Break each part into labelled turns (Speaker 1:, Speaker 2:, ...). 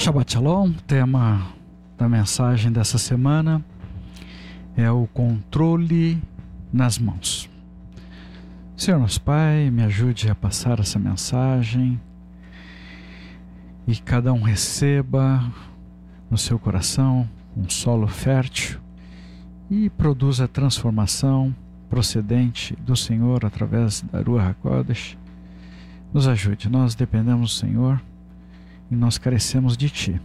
Speaker 1: Shabbat Shalom, tema da mensagem dessa semana é o controle nas mãos. Senhor nosso Pai, me ajude a passar essa mensagem e cada um receba no seu coração um solo fértil e produza a transformação procedente do Senhor através da Ruach HaKodesh. Nos ajude, nós dependemos do Senhor e nós carecemos de Ti.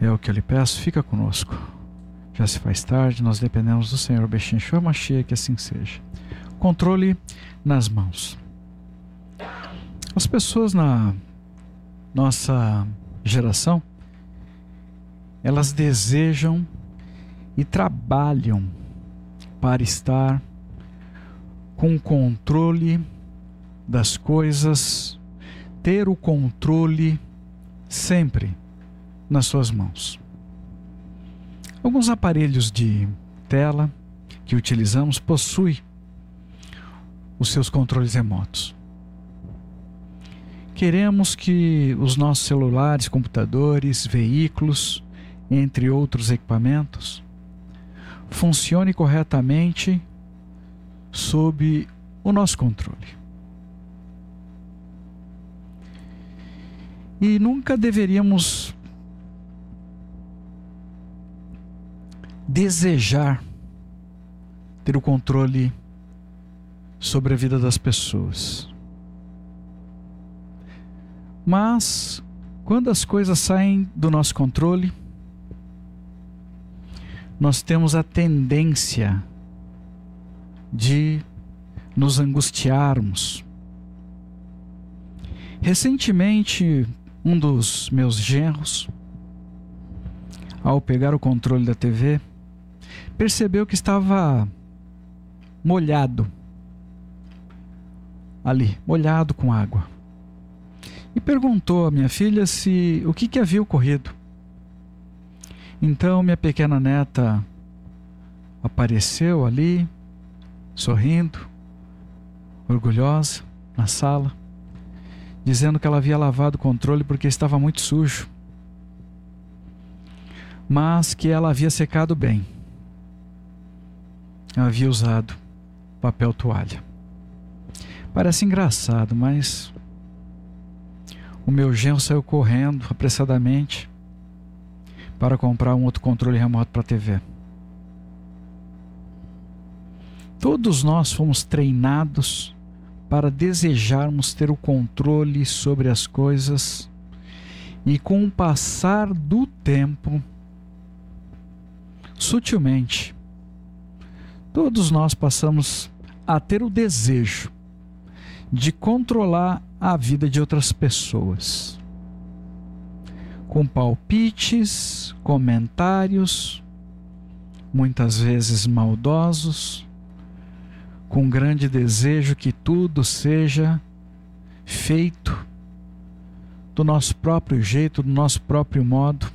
Speaker 1: É o que eu lhe peço, fica conosco. Já se faz tarde, nós dependemos do Senhor Bechim Shua Mashiach, que assim seja. Controle nas mãos. As pessoas na nossa geração, elas desejam e trabalham para estar com o controle das coisas, ter o controle sempre nas suas mãos. Alguns aparelhos de tela que utilizamos possuem os seus controles remotos. Queremos que os nossos celulares, computadores, veículos, entre outros equipamentos, funcionem corretamente sob o nosso controle. E nunca deveríamos desejar ter o controle sobre a vida das pessoas. Mas, quando as coisas saem do nosso controle, nós temos a tendência de nos angustiarmos. Recentemente, um dos meus genros, ao pegar o controle da TV, percebeu que estava molhado ali, molhado com água. E perguntou à minha filha o que havia ocorrido. Então minha pequena neta apareceu ali, sorrindo, orgulhosa, na sala, dizendo que ela havia lavado o controle porque estava muito sujo, mas que ela havia secado bem. Ela havia usado papel toalha. Parece engraçado, mas o meu genro saiu correndo apressadamente para comprar um outro controle remoto para a TV. Todos nós fomos treinados para desejarmos ter o controle sobre as coisas, e com o passar do tempo, sutilmente, todos nós passamos a ter o desejo de controlar a vida de outras pessoas, com palpites, comentários, muitas vezes maldosos, com grande desejo que tudo seja feito do nosso próprio jeito, do nosso próprio modo,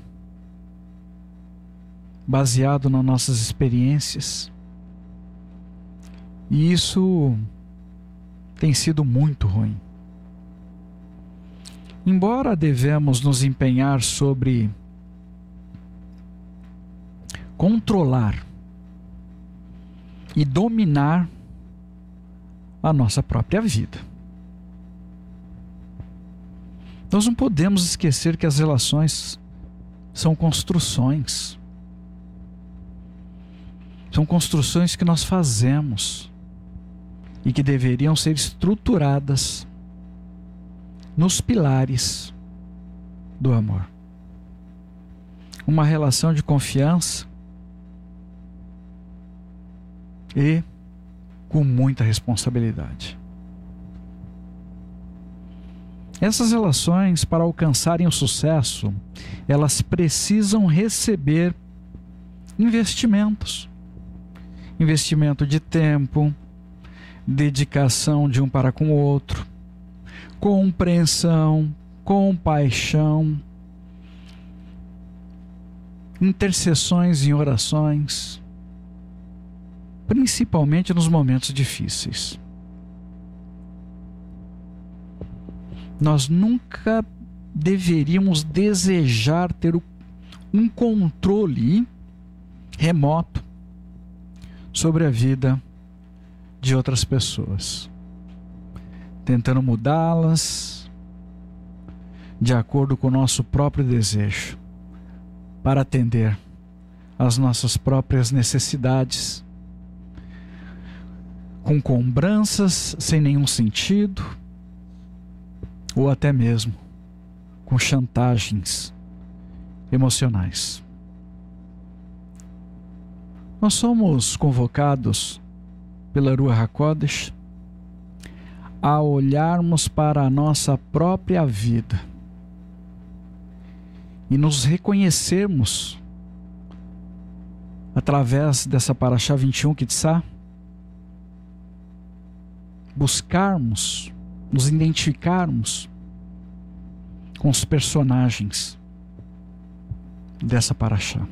Speaker 1: baseado nas nossas experiências. E isso tem sido muito ruim. Embora devemos nos empenhar sobre controlar e dominar a nossa própria vida, nós não podemos esquecer que as relações são construções. São construções que nós fazemos e que deveriam ser estruturadas nos pilares do amor. Uma relação de confiança e com muita responsabilidade. Essas relações, para alcançarem o sucesso, elas precisam receber investimentos. Investimento de tempo, dedicação de um para com o outro, compreensão, compaixão, intercessões e orações, principalmente nos momentos difíceis. Nós nunca deveríamos desejar ter um controle remoto sobre a vida de outras pessoas, tentando mudá-las de acordo com o nosso próprio desejo, para atender às nossas próprias necessidades, com cobranças sem nenhum sentido, ou até mesmo com chantagens emocionais. Nós somos convocados pela Ruach HaKodesh a olharmos para a nossa própria vida e nos reconhecermos através dessa Parashá 21 Kitzá, buscarmos, nos identificarmos com os personagens dessa Parashá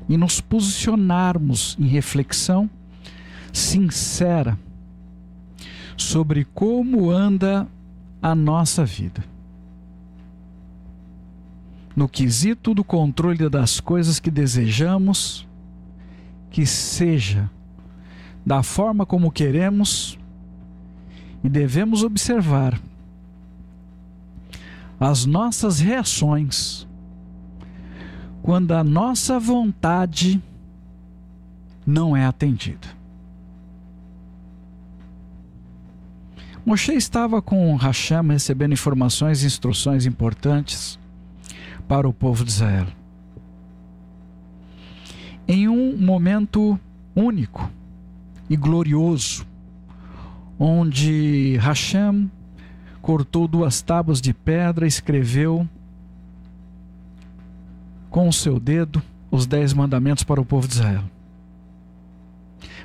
Speaker 1: e nos posicionarmos em reflexão sincera sobre como anda a nossa vida, no quesito do controle das coisas que desejamos, que seja da forma como queremos, e devemos observar as nossas reações quando a nossa vontade não é atendida. Moshe estava com Hashem recebendo informações e instruções importantes para o povo de Israel, em um momento único e glorioso, onde Hashem cortou 2 tábuas de pedra e escreveu com o seu dedo os 10 mandamentos para o povo de Israel.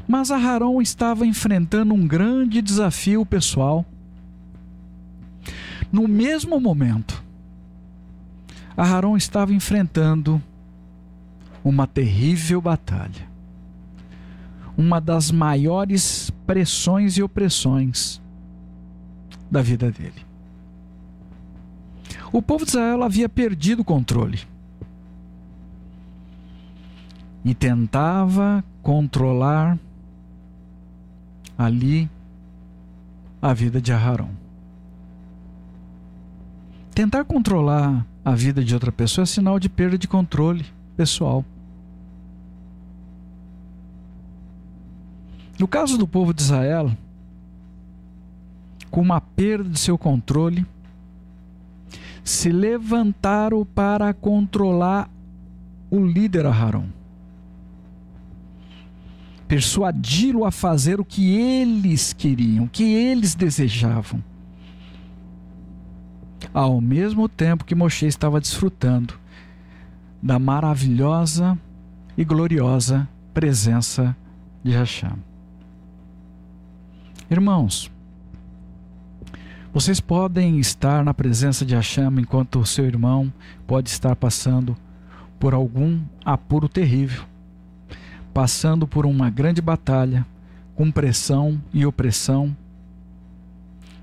Speaker 1: Mas Aharon estava enfrentando um grande desafio pessoal. No mesmo momento, Aharon estava enfrentando uma terrível batalha, uma das maiores pressões e opressões da vida dele. O povo de Israel havia perdido o controle e tentava controlar ali a vida de Aharon. Tentar controlar a vida de outra pessoa é sinal de perda de controle pessoal. No caso do povo de Israel, com uma perda de seu controle, se levantaram para controlar o líder Aharon, persuadi-lo a fazer o que eles queriam, o que eles desejavam, ao mesmo tempo que Moshe estava desfrutando da maravilhosa e gloriosa presença de Hashem. Irmãos, vocês podem estar na presença de Hashem enquanto o seu irmão pode estar passando por algum apuro terrível, passando por uma grande batalha, com pressão e opressão,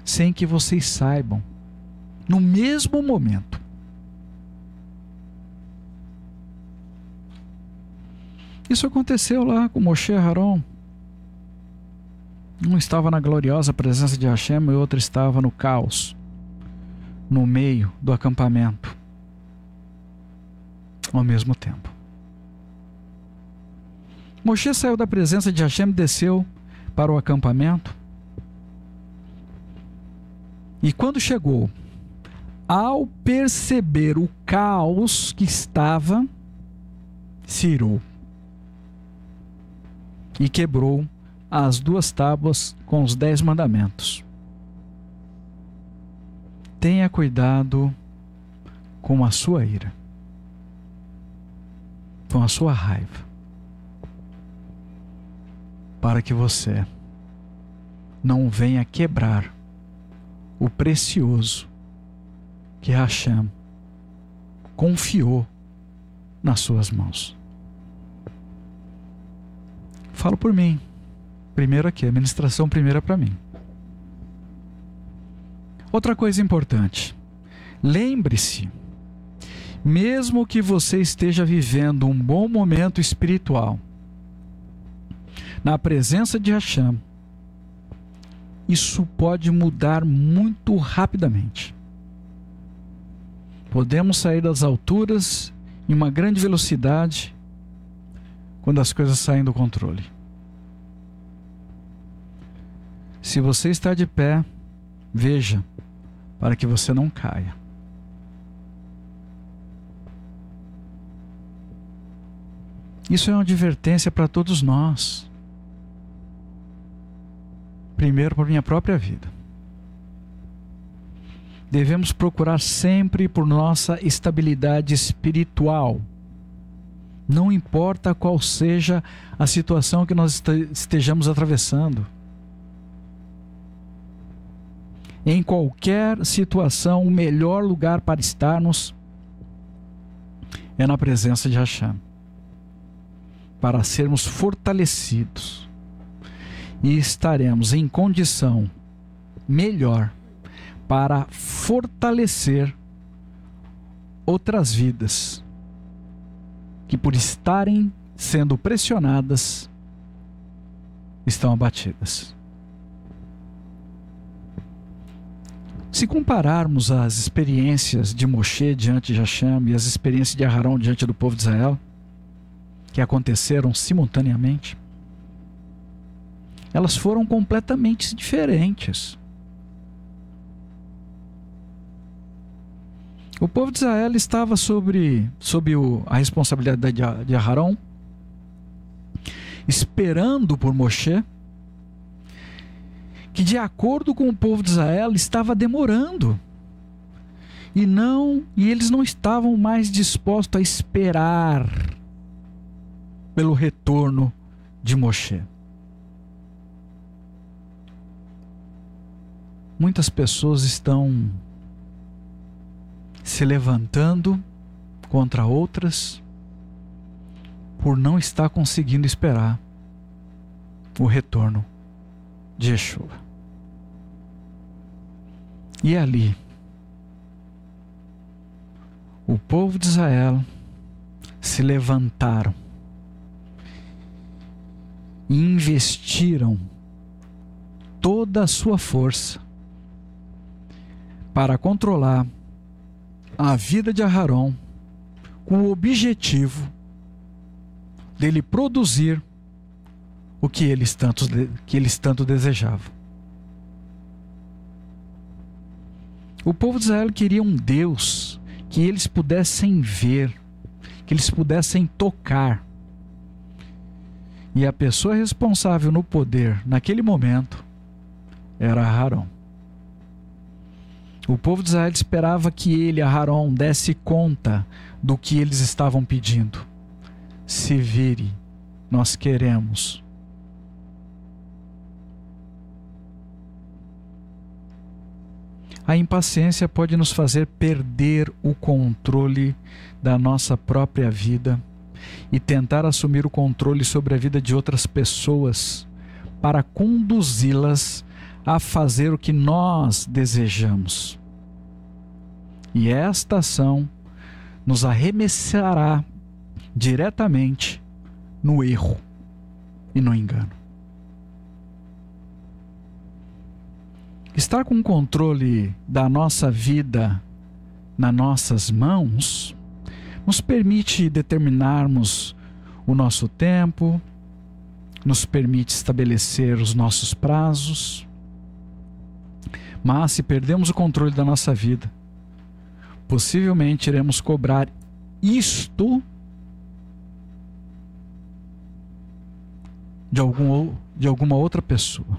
Speaker 1: sem que vocês saibam, no mesmo momento. Isso aconteceu lá com Moshe e Aharon. Um estava na gloriosa presença de Hashem e o outro estava no caos, no meio do acampamento, ao mesmo tempo. Moshe saiu da presença de Hashem, desceu para o acampamento, e quando chegou, ao perceber o caos que estava, se irou e quebrou as 2 tábuas com os 10 mandamentos. Tenha cuidado com a sua ira, com a sua raiva, para que você não venha quebrar o precioso que Hashem confiou nas suas mãos. Falo por mim. Primeiro aqui, a ministração primeira para mim. Outra coisa importante Lembre-se, mesmo que você esteja vivendo um bom momento espiritual, na presença de Hashem, isso pode mudar muito rapidamente. Podemos sair das alturas em uma grande velocidade quando as coisas saem do controle. Se você está de pé, veja para que você não caia. Isso é uma advertência para todos nós. Primeiro, para minha própria vida. Devemos procurar sempre por nossa estabilidade espiritual. Não importa qual seja a situação que nós estejamos atravessando. Em qualquer situação, o melhor lugar para estarmos é na presença de Hashem, para sermos fortalecidos, e estaremos em condição melhor para fortalecer outras vidas que, por estarem sendo pressionadas, estão abatidas. Se compararmos as experiências de Moshe diante de Hashem e as experiências de Aharon diante do povo de Israel, que aconteceram simultaneamente, elas foram completamente diferentes. O povo de Israel estava sob a responsabilidade de Aharon, esperando por Moshe, que, de acordo com o povo de Israel, estava demorando. E eles não estavam mais dispostos a esperar pelo retorno de Moshe. Muitas pessoas estão se levantando contra outras por não estar conseguindo esperar o retorno de Yeshua. E ali, o povo de Israel se levantaram e investiram toda a sua força para controlar a vida de Aharon, com o objetivo dele produzir o que eles tanto desejavam. O povo de Israel queria um Deus que eles pudessem ver, que eles pudessem tocar. E a pessoa responsável no poder, naquele momento, era Aharon. O povo de Israel esperava que ele, Aharon, desse conta do que eles estavam pedindo. Se vire, nós queremos. A impaciência pode nos fazer perder o controle da nossa própria vida e tentar assumir o controle sobre a vida de outras pessoas para conduzi-las a fazer o que nós desejamos. E esta ação nos arremessará diretamente no erro e no engano. Estar com o controle da nossa vida nas nossas mãos nos permite determinarmos o nosso tempo, nos permite estabelecer os nossos prazos. Mas se perdemos o controle da nossa vida, possivelmente iremos cobrar isto de alguma outra pessoa.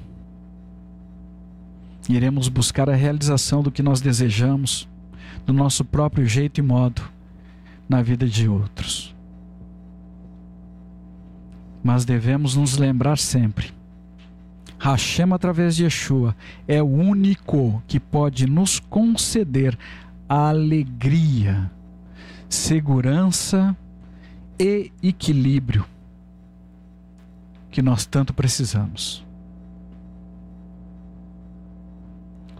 Speaker 1: Iremos buscar a realização do que nós desejamos, do nosso próprio jeito e modo, na vida de outros. Mas devemos nos lembrar sempre: Hashem, através de Yeshua, é o único que pode nos conceder alegria, segurança e equilíbrio que nós tanto precisamos.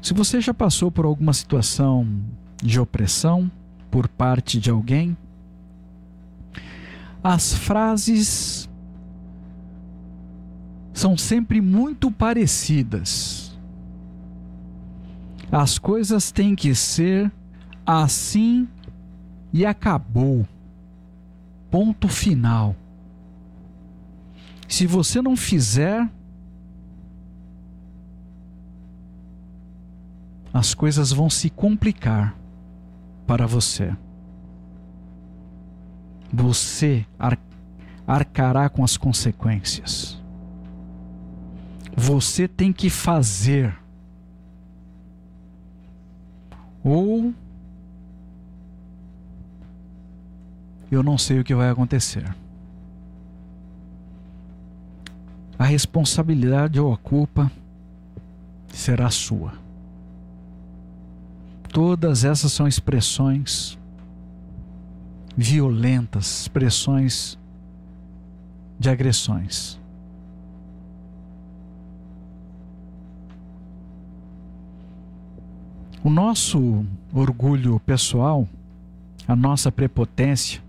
Speaker 1: Se você já passou por alguma situação de opressão por parte de alguém, as frases são sempre muito parecidas. As coisas têm que ser assim e acabou. Ponto final. Se você não fizer, as coisas vão se complicar para você. Você arcará com as consequências. Você tem que fazer. Ou eu não sei o que vai acontecer. A responsabilidade ou a culpa será sua. Todas essas são expressões violentas, expressões de agressões. O nosso orgulho pessoal, a nossa prepotência,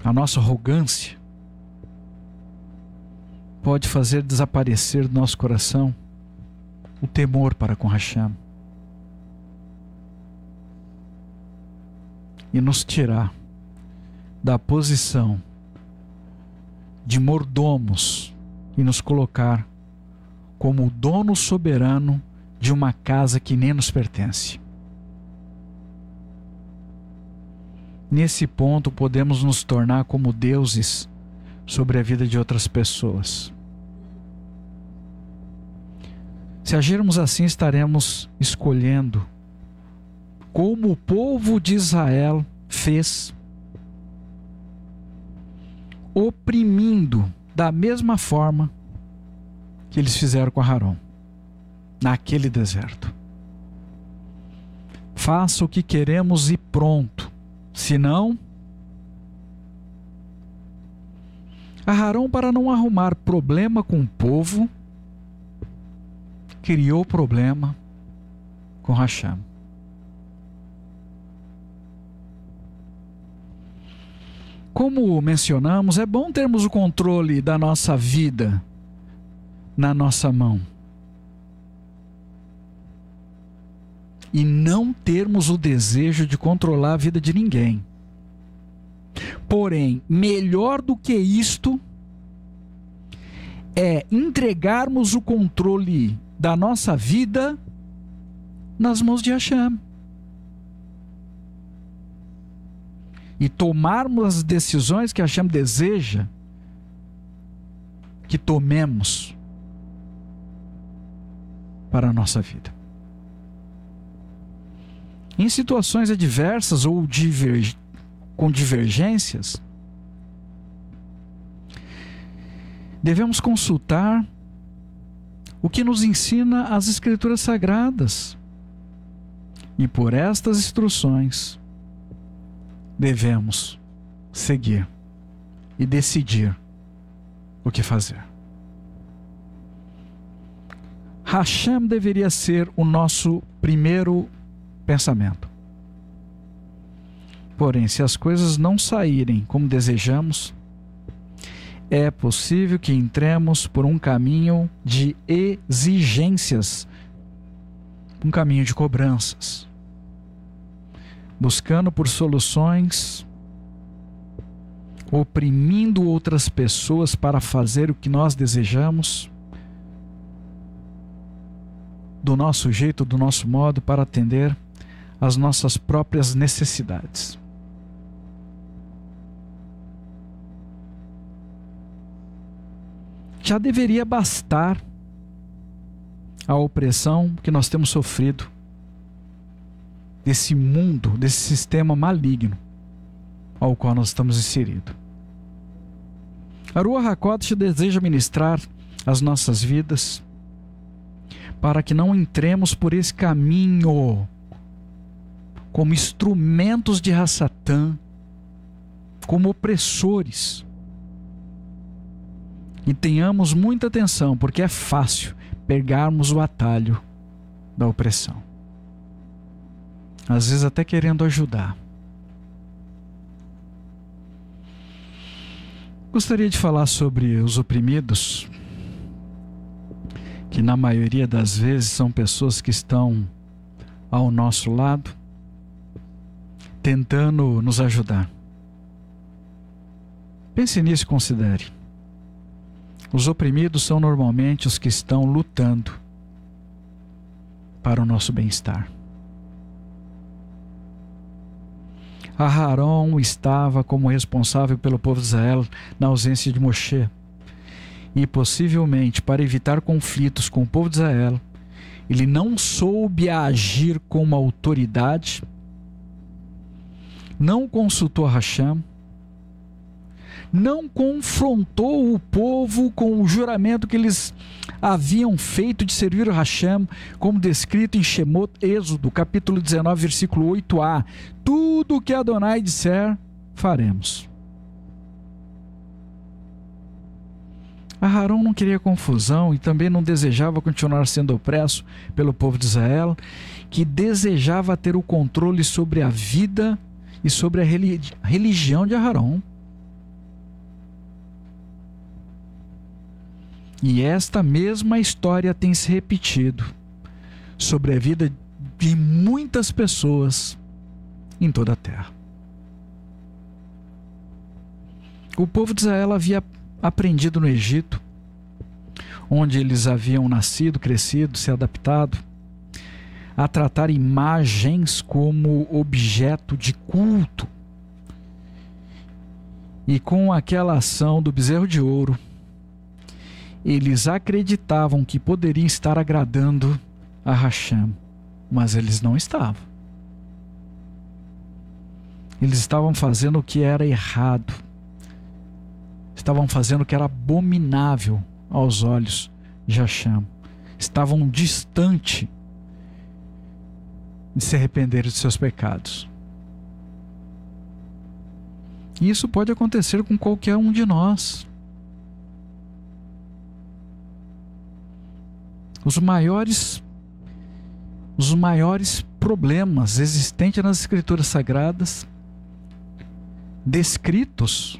Speaker 1: a nossa arrogância pode fazer desaparecer do nosso coração o temor para com Hashem e nos tirar da posição de mordomos e nos colocar como o dono soberano de uma casa que nem nos pertence. Nesse ponto podemos nos tornar como deuses sobre a vida de outras pessoas. Se agirmos assim, estaremos escolhendo como o povo de Israel fez, oprimindo da mesma forma que eles fizeram com Aarão naquele deserto. Faça o que queremos e pronto. Senão, Aarão, para não arrumar problema com o povo, criou problema com Hashem. Como mencionamos, é bom termos o controle da nossa vida na nossa mão e não termos o desejo de controlar a vida de ninguém. Porém, melhor do que isto é entregarmos o controle da nossa vida nas mãos de Hashem e tomarmos as decisões que Hashem deseja que tomemos para a nossa vida. Em situações adversas ou com divergências, devemos consultar o que nos ensina as Escrituras Sagradas. E por estas instruções, devemos seguir e decidir o que fazer. Hashem deveria ser o nosso primeiro pensamento. Porém, se as coisas não saírem como desejamos, é possível que entremos por um caminho de exigências, um caminho de cobranças, buscando por soluções, oprimindo outras pessoas para fazer o que nós desejamos, do nosso jeito, do nosso modo, para atender às nossas próprias necessidades. Já deveria bastar a opressão que nós temos sofrido desse mundo, desse sistema maligno ao qual nós estamos inseridos. A Ruach HaKodesh deseja ministrar as nossas vidas para que não entremos por esse caminho como instrumentos de Hassatã, como opressores. E tenhamos muita atenção, porque é fácil pegarmos o atalho da opressão. às vezes até querendo ajudar. Gostaria de falar sobre os oprimidos, que na maioria das vezes são pessoas que estão ao nosso lado, tentando nos ajudar. Pense nisso e considere. Os oprimidos são normalmente os que estão lutando para o nosso bem-estar. Aharon estava como responsável pelo povo de Israel na ausência de Moshe. E possivelmente, para evitar conflitos com o povo de Israel, ele não soube agir com uma autoridade, não consultou a Hashem, não confrontou o povo com o juramento que eles haviam feito de servir a Hashem, como descrito em Shemot, Êxodo, capítulo 19, versículo 8a. Tudo o que Adonai disser, faremos. Aharon não queria confusão e também não desejava continuar sendo opresso pelo povo de Israel, que desejava ter o controle sobre a vida e sobre a religião de Aharon. E esta mesma história tem se repetido sobre a vida de muitas pessoas em toda a terra. O povo de Israel havia aprendido no Egito, onde eles haviam nascido, crescido, se adaptado, a tratar imagens como objeto de culto. E com aquela ação do bezerro de ouro, eles acreditavam que poderiam estar agradando a Hashem, mas eles não estavam. Eles estavam fazendo o que era errado. Estavam fazendo o que era abominável aos olhos de Hashem. Estavam distante de se arrepender de seus pecados. E isso pode acontecer com qualquer um de nós. Os maiores problemas existentes nas Escrituras Sagradas, descritos,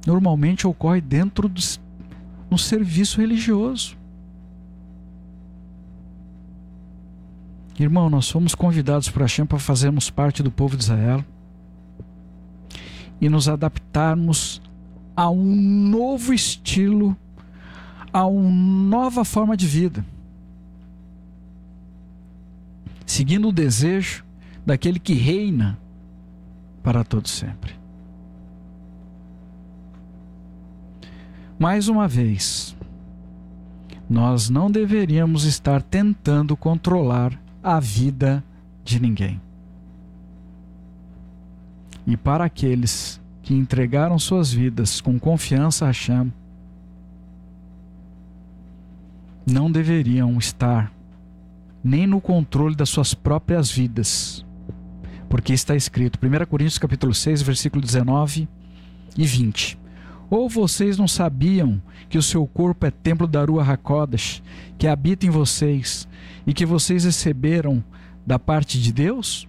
Speaker 1: normalmente ocorrem dentro no serviço religioso. Irmão, nós fomos convidados por Hashem para fazermos parte do povo de Israel e nos adaptarmos a um novo estilo, a uma nova forma de vida, seguindo o desejo daquele que reina para todo sempre. Mais uma vez, nós não deveríamos estar tentando controlar a vida de ninguém. E para aqueles que entregaram suas vidas com confiança a Hashem, não deveriam estar nem no controle das suas próprias vidas, porque está escrito, 1 Coríntios capítulo 6, versículo 19 e 20. Ou vocês não sabiam que o seu corpo é templo da Ruach HaKodesh, que habita em vocês, e que vocês receberam da parte de Deus?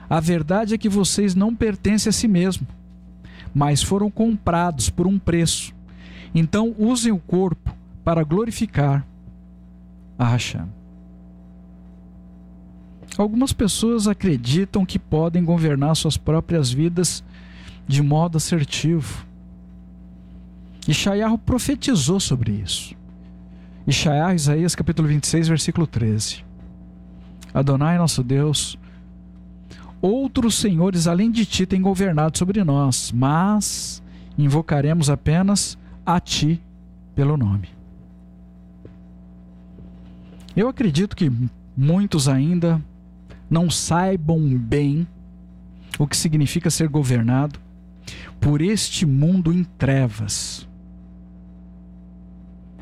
Speaker 1: A verdade é que vocês não pertencem a si mesmo, mas foram comprados por um preço. Então usem o corpo para glorificar a Hashem. Algumas pessoas acreditam que podem governar suas próprias vidas de modo assertivo. Yeshayahu profetizou sobre isso. Yeshayahu, Isaías capítulo 26, versículo 13. Adonai, nosso Deus, outros senhores além de ti têm governado sobre nós, mas invocaremos apenas a ti pelo nome. Eu acredito que muitos ainda não saibam bem o que significa ser governado por este mundo em trevas.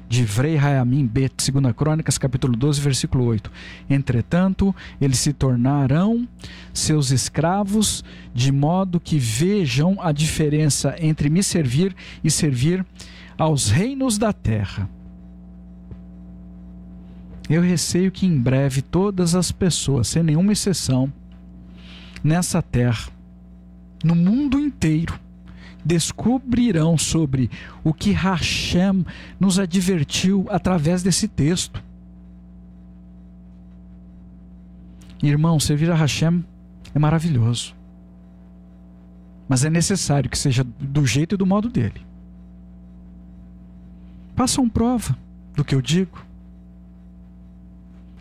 Speaker 1: Divrei Hayamim Bet, 2 Crônicas, capítulo 12, versículo 8. Entretanto, eles se tornarão seus escravos, de modo que vejam a diferença entre me servir e servir aos reinos da terra. Eu receio que em breve todas as pessoas, sem nenhuma exceção, nessa terra, no mundo inteiro, descobrirão sobre o que Hashem nos advertiu através desse texto. Irmão, servir a Hashem é maravilhoso, mas é necessário que seja do jeito e do modo dele. Façam prova do que eu digo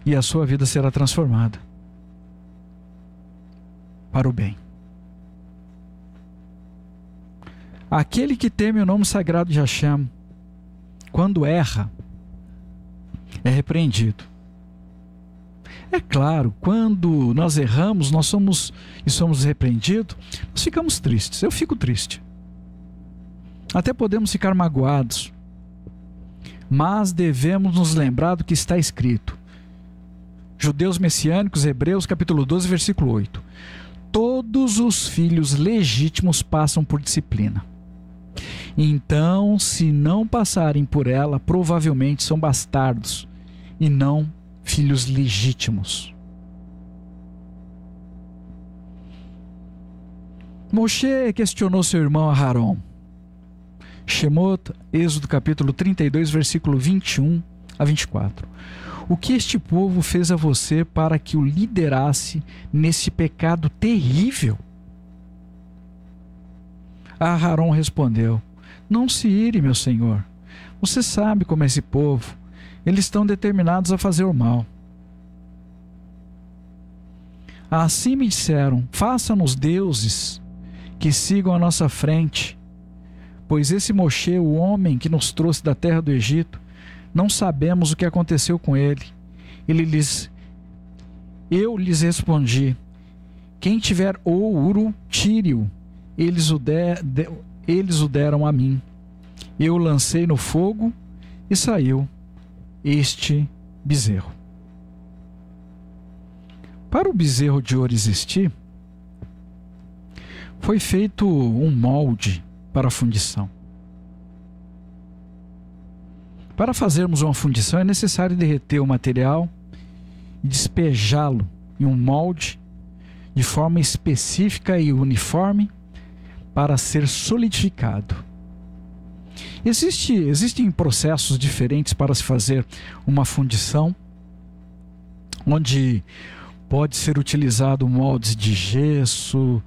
Speaker 1: e a sua vida será transformada para o bem. Aquele que teme o nome sagrado de Hashem, quando erra, é repreendido. É claro, quando nós erramos, nós somos repreendidos, nós ficamos tristes. Eu fico triste. Até podemos ficar magoados. Mas devemos nos lembrar do que está escrito. Judeus Messiânicos, Hebreus capítulo 12, versículo 8. Todos os filhos legítimos passam por disciplina. Então, se não passarem por ela, provavelmente são bastardos e não filhos legítimos. Moshe questionou seu irmão Aharon. Shemot, Êxodo capítulo 32, versículo 21 a 24. O que este povo fez a você para que o liderasse nesse pecado terrível? Aharon respondeu: não se ire, meu senhor. Você sabe como é esse povo. Eles estão determinados a fazer o mal. Assim me disseram: faça-nos deuses que sigam à nossa frente. Pois esse Moshe, o homem que nos trouxe da terra do Egito, não sabemos o que aconteceu com ele. Eu lhes respondi: quem tiver ouro, tire-o. Eles o deram a mim. Eu o lancei no fogo e saiu este bezerro. Para o bezerro de ouro existir, foi feito um molde para a fundição. Para fazermos uma fundição é necessário derreter o material e despejá-lo em um molde de forma específica e uniforme para ser solidificado. Existem processos diferentes para se fazer uma fundição, onde pode ser utilizado moldes de gesso,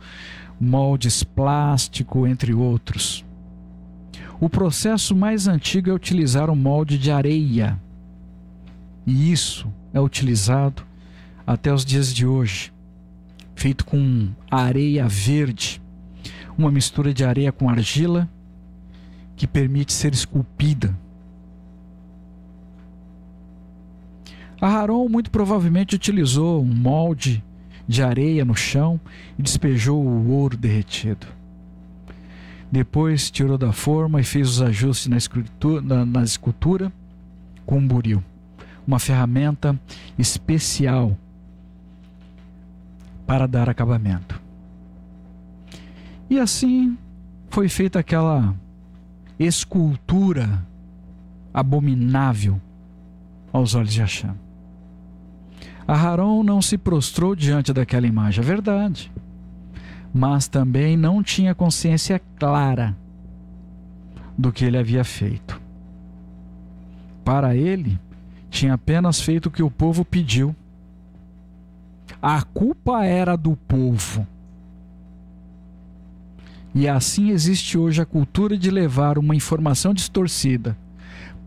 Speaker 1: moldes plástico, entre outros. O processo mais antigo é utilizar um molde de areia, e isso é utilizado até os dias de hoje, feito com areia verde, uma mistura de areia com argila que permite ser esculpida. Aharon muito provavelmente utilizou um molde de areia no chão e despejou o ouro derretido. Depois tirou da forma e fez os ajustes na escultura com um buril, uma ferramenta especial para dar acabamento. E assim foi feita aquela escultura abominável aos olhos de Hashem. Aharon não se prostrou diante daquela imagem, é verdade, mas também não tinha consciência clara do que ele havia feito. Para ele, tinha apenas feito o que o povo pediu. A culpa era do povo. E assim existe hoje a cultura de levar uma informação distorcida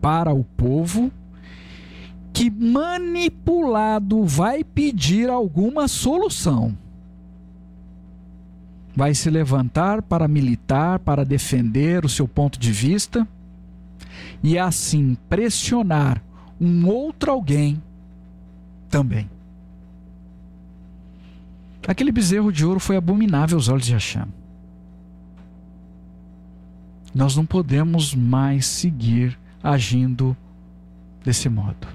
Speaker 1: para o povo, que manipulado vai pedir alguma solução. Vai se levantar para militar, para defender o seu ponto de vista e assim pressionar um outro alguém também. Aquele bezerro de ouro foi abominável aos olhos de Hashem. Nós não podemos mais seguir agindo desse modo.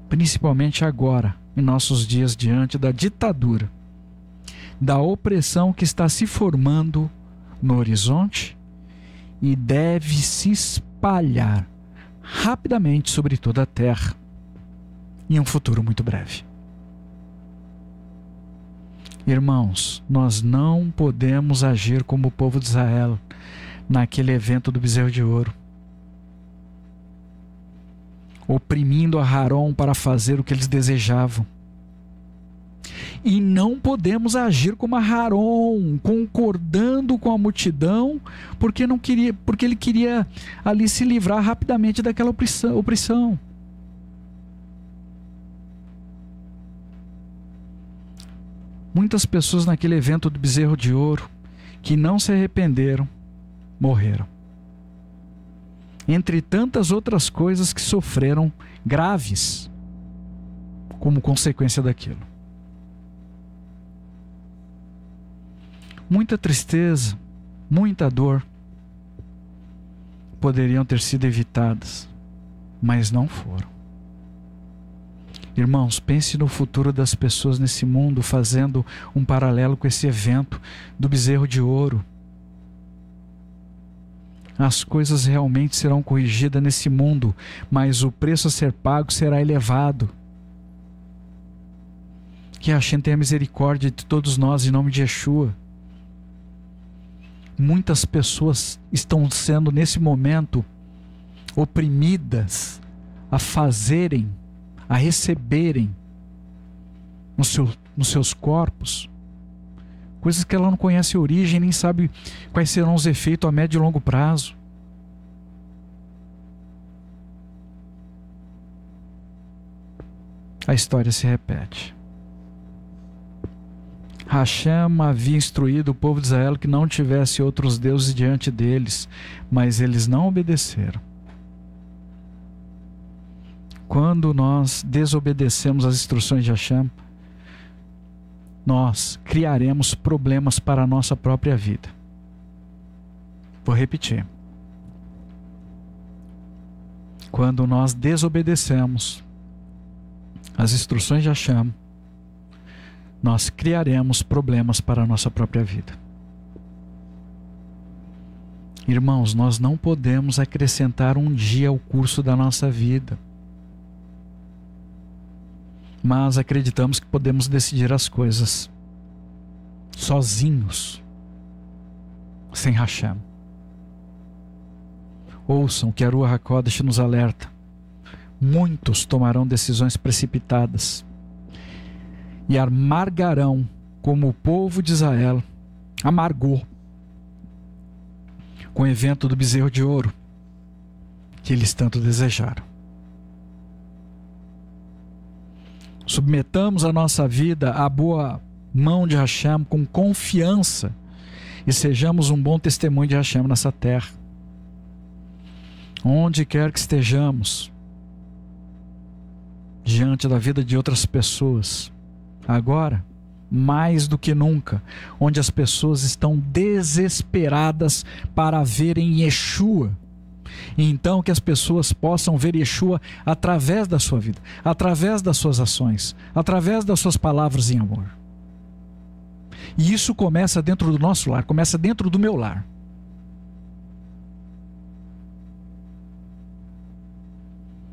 Speaker 1: Principalmente agora, em nossos dias, diante da ditadura, da opressão que está se formando no horizonte e deve se espalhar rapidamente sobre toda a terra, em um futuro muito breve. Irmãos, nós não podemos agir como o povo de Israel naquele evento do bezerro de ouro, oprimindo a Aharon para fazer o que eles desejavam. E não podemos agir como Aharon, concordando com a multidão, porque ele queria ali se livrar rapidamente daquela opressão. Muitas pessoas naquele evento do bezerro de ouro, que não se arrependeram, morreram. Entre tantas outras coisas que sofreram graves como consequência daquilo. Muita tristeza, muita dor poderiam ter sido evitadas, mas não foram. Irmãos, pense no futuro das pessoas nesse mundo, fazendo um paralelo com esse evento do bezerro de ouro. As coisas realmente serão corrigidas nesse mundo, mas o preço a ser pago será elevado. Que Hashem tenha misericórdia de todos nós, em nome de Yeshua. Muitas pessoas estão sendo nesse momento oprimidas a fazerem, a receberem nos seus corpos coisas que ela não conhece a origem, nem sabe quais serão os efeitos a médio e longo prazo. A história se repete. Hashem havia instruído o povo de Israel que não tivesse outros deuses diante deles, mas eles não obedeceram. Quando nós desobedecemos as instruções de Hashem, nós criaremos problemas para a nossa própria vida. Vou repetir. Quando nós desobedecemos as instruções de Hashem, nós criaremos problemas para a nossa própria vida. Irmãos, nós não podemos acrescentar um dia ao curso da nossa vida, mas acreditamos que podemos decidir as coisas sozinhos, sem Hashem. Ouçam o que a Ruach HaKodesh nos alerta. Muitos tomarão decisões precipitadas e amargarão como o povo de Israel amargou com o evento do bezerro de ouro que eles tanto desejaram. Submetamos a nossa vida à boa mão de Hashem com confiança e sejamos um bom testemunho de Hashem nessa terra. Onde quer que estejamos, diante da vida de outras pessoas, agora, mais do que nunca, onde as pessoas estão desesperadas para verem Yeshua, e então que as pessoas possam ver Yeshua através da sua vida, através das suas ações, através das suas palavras em amor. E isso começa dentro do nosso lar, começa dentro do meu lar.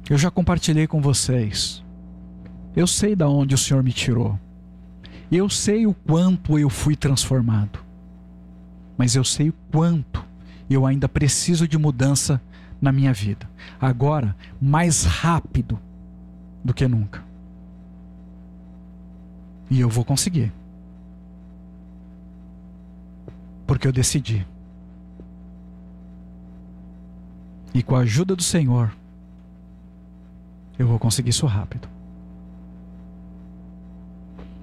Speaker 1: Eu já compartilhei com vocês. Eu sei de onde o Senhor me tirou. Eu sei o quanto eu fui transformado. Mas eu sei o quanto eu ainda preciso de mudança na minha vida. Agora, mais rápido do que nunca. E eu vou conseguir. Porque eu decidi. E com a ajuda do Senhor, eu vou conseguir isso rápido.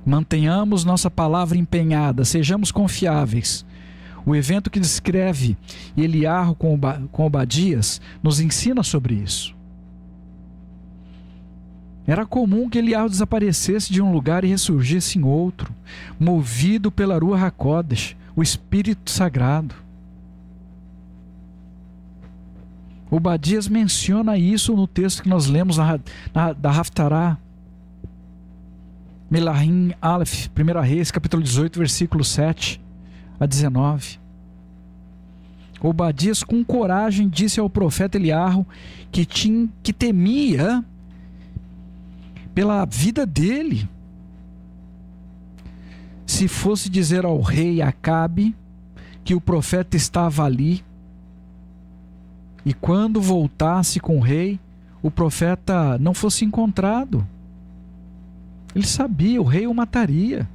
Speaker 1: Mantenhamos nossa palavra empenhada, sejamos confiáveis. O evento que descreve Eliarro com Obadias nos ensina sobre isso. Era comum que Eliarro desaparecesse de um lugar e ressurgisse em outro, movido pela Ruach HaKodesh, o Espírito Sagrado. Obadias menciona isso no texto que nós lemos da Haftarah. Melahim Aleph, 1 Reis, capítulo 18, versículo 7 a 19. Obadias, com coragem, disse ao profeta Eliarro que temia pela vida dele. Se fosse dizer ao rei Acabe que o profeta estava ali, e quando voltasse com o rei, o profeta não fosse encontrado. Ele sabia, o rei o mataria.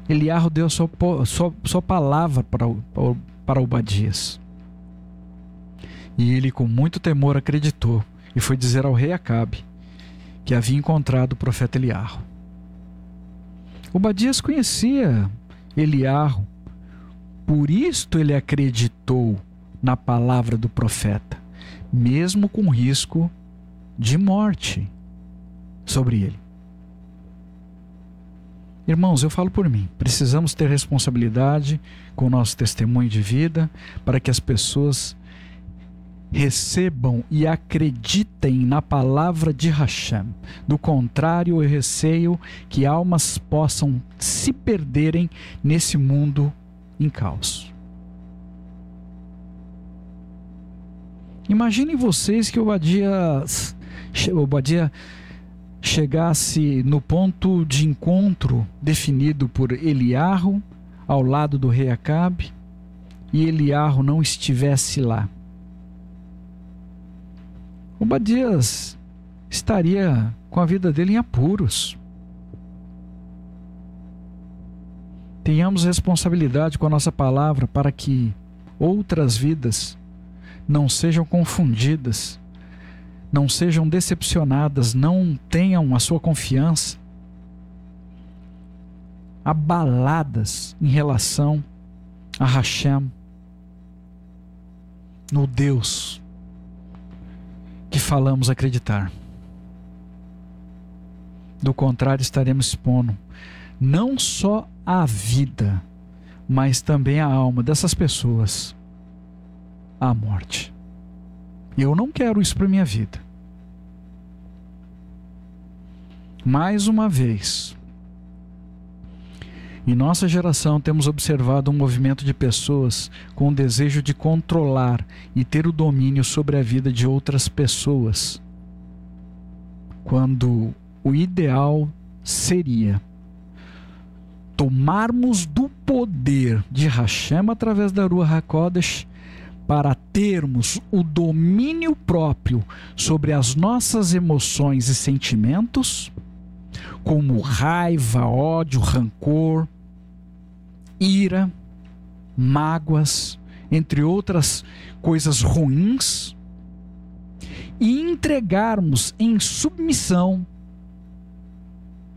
Speaker 1: Eliarro deu sua palavra para Obadias. E ele, com muito temor, acreditou e foi dizer ao rei Acabe que havia encontrado o profeta Eliarro. Obadias conhecia Eliarro, por isto ele acreditou na palavra do profeta, mesmo com risco de morte sobre ele. Irmãos, eu falo por mim, precisamos ter responsabilidade com o nosso testemunho de vida para que as pessoas recebam e acreditem na palavra de Hashem. Do contrário, eu receio que almas possam se perderem nesse mundo em caos. Imaginem vocês que Obadia chegasse no ponto de encontro definido por Eliarro ao lado do rei Acabe e Eliarro não estivesse lá. Obadias estaria com a vida dele em apuros. Tenhamos responsabilidade com a nossa palavra para que outras vidas não sejam confundidas, não sejam decepcionadas, não tenham a sua confiança abaladas em relação a Hashem, no Deus que falamos acreditar. Do contrário, estaremos expondo não só a vida, mas também a alma dessas pessoas à morte. Eu não quero isso para minha vida. Mais uma vez, em nossa geração temos observado um movimento de pessoas com o desejo de controlar e ter o domínio sobre a vida de outras pessoas, quando o ideal seria tomarmos do poder de Hashem através da Ruach HaKodesh para termos o domínio próprio sobre as nossas emoções e sentimentos, como raiva, ódio, rancor, ira, mágoas, entre outras coisas ruins, e entregarmos em submissão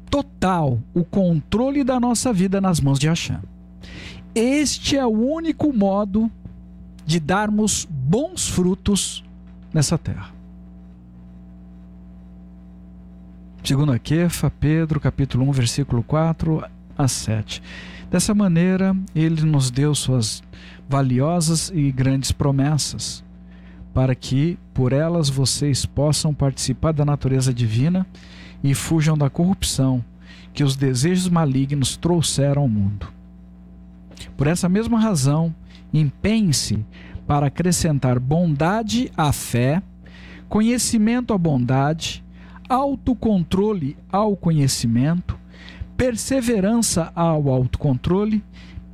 Speaker 1: total o controle da nossa vida nas mãos de Hashem. Este é o único modo de darmos bons frutos nessa terra. Segundo a Kefa, Pedro, capítulo 1, versículo 4 a 7. Dessa maneira, ele nos deu suas valiosas e grandes promessas, para que, por elas, vocês possam participar da natureza divina e fujam da corrupção que os desejos malignos trouxeram ao mundo. Por essa mesma razão, empenhe-se para acrescentar bondade à fé, conhecimento à bondade, autocontrole ao conhecimento, perseverança ao autocontrole,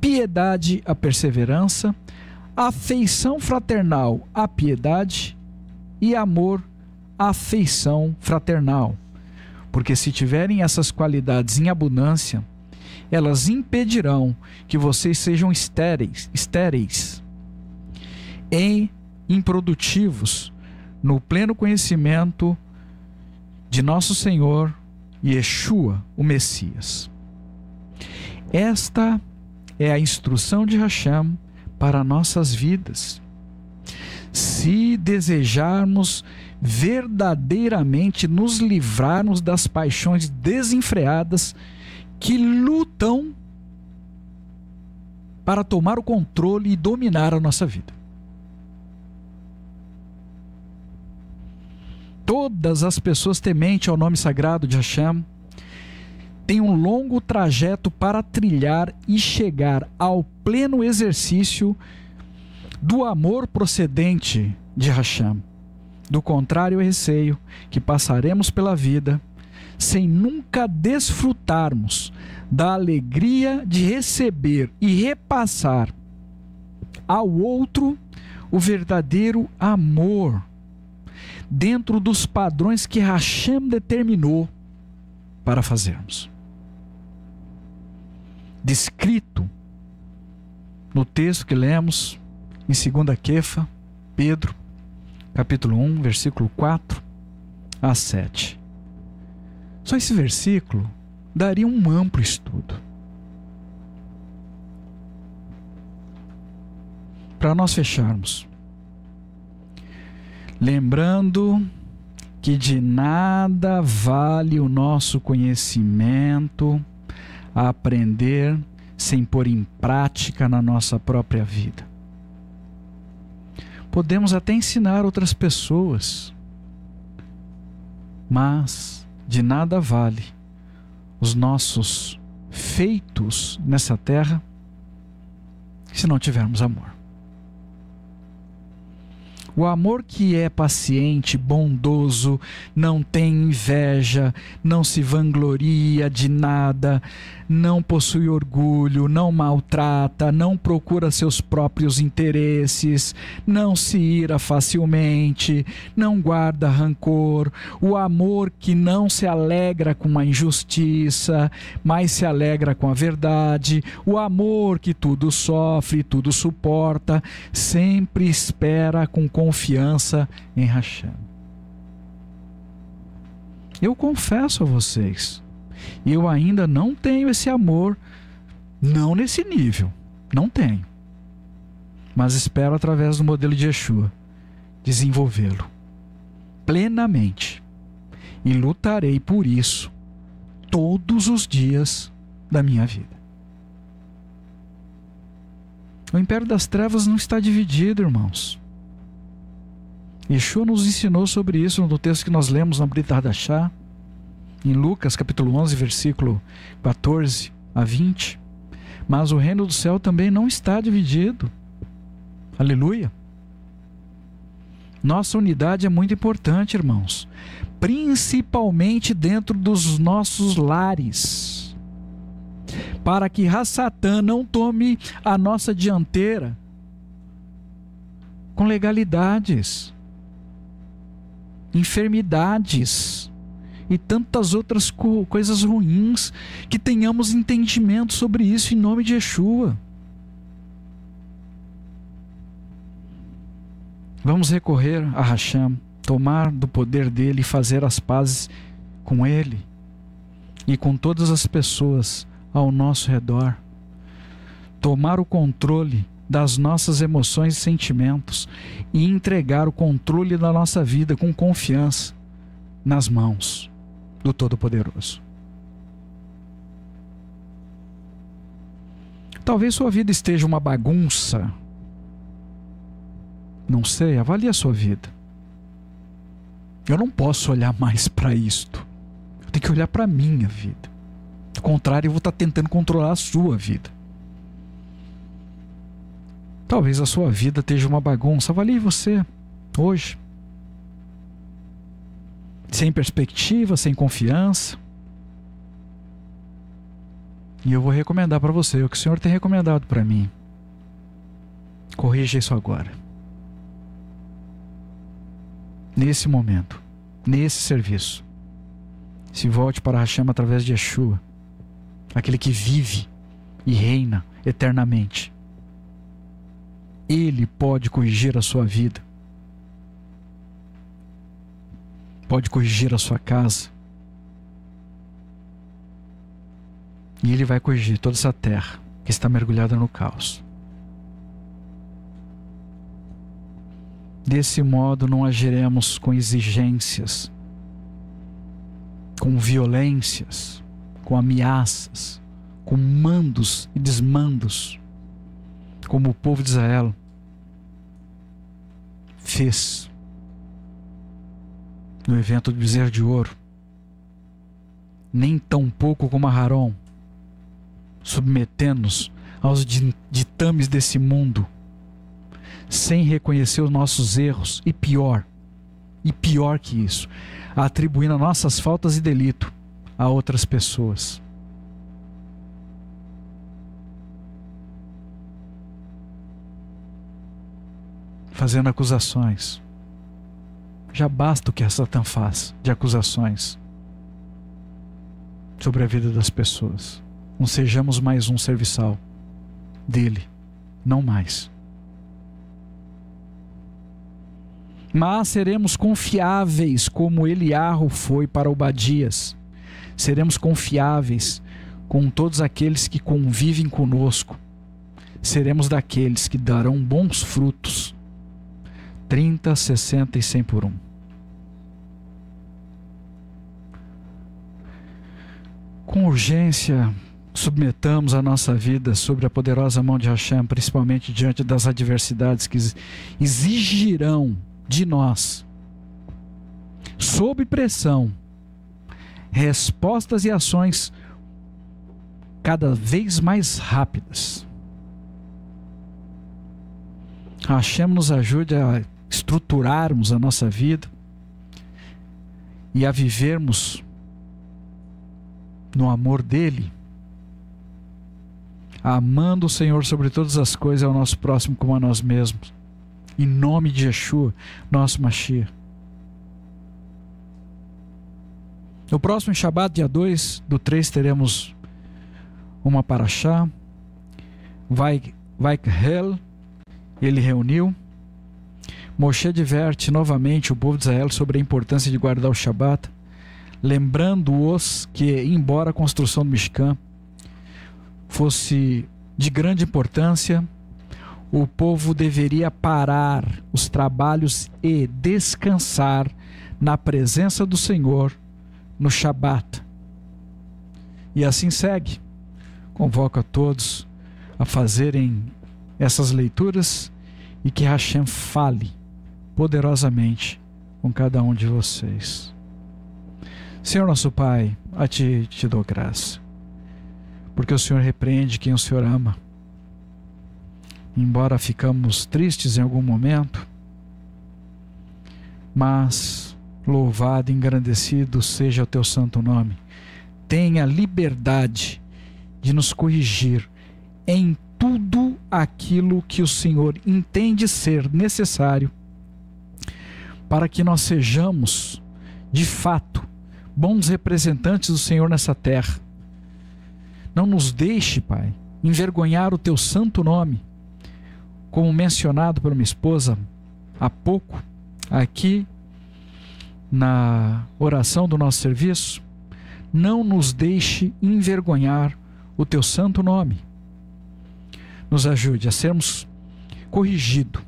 Speaker 1: piedade à perseverança, afeição fraternal à piedade e amor à afeição fraternal. Porque se tiverem essas qualidades em abundância, elas impedirão que vocês sejam estéreis e improdutivos no pleno conhecimento de nosso Senhor Yeshua, o Messias. Esta é a instrução de Hashem para nossas vidas. Se desejarmos verdadeiramente nos livrarmos das paixões desenfreadas que lutam para tomar o controle e dominar a nossa vida. Todas as pessoas tementes ao nome sagrado de Hashem tem um longo trajeto para trilhar e chegar ao pleno exercício do amor procedente de Hashem. Do contrário, eu receio que passaremos pela vida sem nunca desfrutarmos da alegria de receber e repassar ao outro o verdadeiro amor dentro dos padrões que Hashem determinou para fazermos. Descrito no texto que lemos em 2 Quefa, Pedro, capítulo 1, versículo 4 a 7. Só esse versículo daria um amplo estudo. Para nós fecharmos, lembrando que de nada vale o nosso conhecimento a aprender sem pôr em prática na nossa própria vida. Podemos até ensinar outras pessoas, mas de nada vale os nossos feitos nessa terra se não tivermos amor. O amor que é paciente, bondoso, não tem inveja, não se vangloria de nada, não possui orgulho, não maltrata, não procura seus próprios interesses, não se ira facilmente, não guarda rancor. O amor que não se alegra com a injustiça, mas se alegra com a verdade. O amor que tudo sofre, tudo suporta, sempre espera com confiança em Hashem. Eu confesso a vocês, eu ainda não tenho esse amor, não nesse nível, não tenho. Mas espero, através do modelo de Yeshua, desenvolvê-lo plenamente. E lutarei por isso todos os dias da minha vida. O império das trevas não está dividido, irmãos. Yeshua nos ensinou sobre isso no texto que nós lemos na Brit Hadashah, em Lucas capítulo 11, versículo 14 a 20. Mas o reino do céu também não está dividido. Aleluia! Nossa unidade é muito importante, irmãos. Principalmente dentro dos nossos lares. Para que Satã não tome a nossa dianteira com legalidades, enfermidades e tantas outras coisas ruins, que tenhamos entendimento sobre isso em nome de Yeshua. Vamos recorrer a Hashem, tomar do poder dele e fazer as pazes com ele e com todas as pessoas ao nosso redor. Tomar o controle das nossas emoções e sentimentos e entregar o controle da nossa vida com confiança nas mãos do Todo-Poderoso. Talvez sua vida esteja uma bagunça. Não sei, avalie a sua vida. Eu não posso olhar mais para isto. Eu tenho que olhar para a minha vida. Do contrário, eu vou estar tentando controlar a sua vida. Talvez a sua vida esteja uma bagunça. Avalie você hoje. Sem perspectiva, sem confiança. E eu vou recomendar para você o que o Senhor tem recomendado para mim. Corrija isso agora. Nesse momento, nesse serviço. Se volte para Hashem através de Yeshua, aquele que vive e reina eternamente. Ele pode corrigir a sua vida. Pode corrigir a sua casa. E Ele vai corrigir toda essa terra que está mergulhada no caos. Desse modo não agiremos com exigências, com violências, com ameaças, com mandos e desmandos, como o povo de Israel fez no evento do bezerro de ouro. nem tão pouco como Aharon, submetendo-nos aos ditames desse mundo, sem reconhecer os nossos erros, e pior que isso, atribuindo nossas faltas e delito a outras pessoas. Fazendo acusações. Já basta o que a Satã faz de acusações sobre a vida das pessoas. Não sejamos mais um serviçal dele, não mais. Mas seremos confiáveis como Eliarro foi para Obadias. Seremos confiáveis com todos aqueles que convivem conosco. Seremos daqueles que darão bons frutos. 30, 60 e 100 por 1. Com urgência, submetamos a nossa vida sobre a poderosa mão de Hashem, principalmente diante das adversidades que exigirão de nós, sob pressão, respostas e ações cada vez mais rápidas. Hashem nos ajude a estruturarmos a nossa vida e a vivermos no amor dele, amando o Senhor sobre todas as coisas, ao nosso próximo como a nós mesmos, em nome de Yeshua, nosso Mashiach. No próximo Shabbat, dia 2/3, teremos uma paraxá, Vaikhel. Ele reuniu. Moshe adverte novamente o povo de Israel sobre a importância de guardar o Shabat, lembrando-os que, embora a construção do Mishkan fosse de grande importância, o povo deveria parar os trabalhos e descansar na presença do Senhor no Shabat. E assim segue. Convoco a todos a fazerem essas leituras e que Hashem fale poderosamente com cada um de vocês. Senhor nosso Pai, a Ti te dou graça, porque o Senhor repreende quem o Senhor ama. Embora ficamos tristes em algum momento, mas louvado e engrandecido seja o Teu santo nome. Tenha liberdade de nos corrigir em tudo aquilo que o Senhor entende ser necessário para que nós sejamos, de fato, bons representantes do Senhor nessa terra. Não nos deixe, Pai, envergonhar o Teu santo nome, como mencionado pela minha esposa há pouco, aqui na oração do nosso serviço. Não nos deixe envergonhar o Teu santo nome. Nos ajude a sermos corrigidos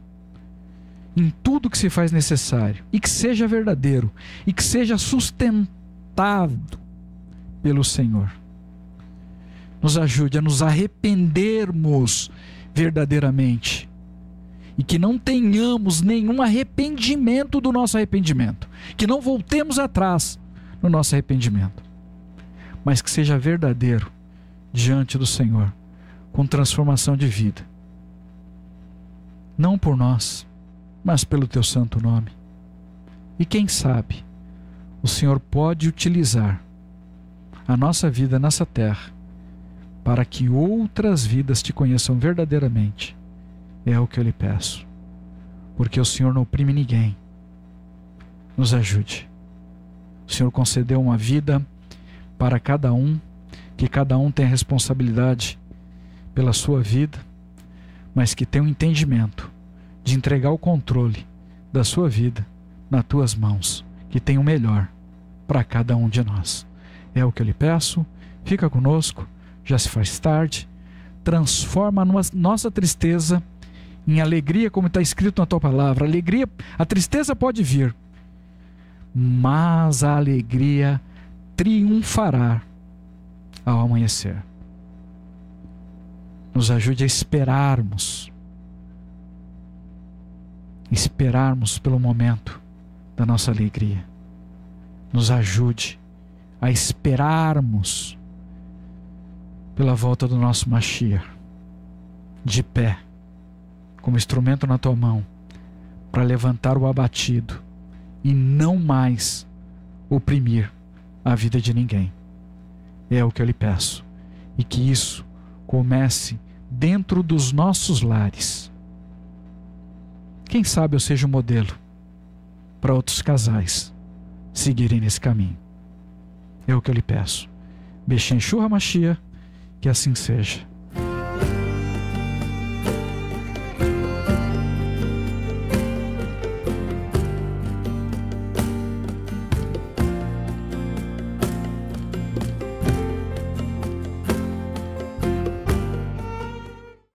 Speaker 1: em tudo que se faz necessário, e que seja verdadeiro, e que seja sustentado pelo Senhor. Nos ajude a nos arrependermos verdadeiramente, e que não tenhamos nenhum arrependimento do nosso arrependimento, que não voltemos atrás no nosso arrependimento, mas que seja verdadeiro diante do Senhor, com transformação de vida, não por nós, mas pelo Teu santo nome. E quem sabe o Senhor pode utilizar a nossa vida nessa terra para que outras vidas Te conheçam verdadeiramente. É o que eu lhe peço, porque o Senhor não oprime ninguém. Nos ajude. O Senhor concedeu uma vida para cada um, que cada um tem responsabilidade pela sua vida, mas que tem um entendimento de entregar o controle da sua vida nas Tuas mãos, que tem o melhor para cada um de nós. É o que eu lhe peço. Fica conosco, já se faz tarde. Transforma a nossa tristeza em alegria, como está escrito na Tua palavra. Alegria, a tristeza pode vir, mas a alegria triunfará ao amanhecer. Nos ajude a esperarmos pelo momento da nossa alegria. Nos ajude a esperarmos pela volta do nosso Mashiach, de pé, como instrumento na tua mão, para levantar o abatido e não mais oprimir a vida de ninguém. É o que eu lhe peço. E que isso comece dentro dos nossos lares. Quem sabe eu seja um modelo para outros casais seguirem nesse caminho. É o que eu lhe peço. Beshem Shua Mashiach, que assim seja.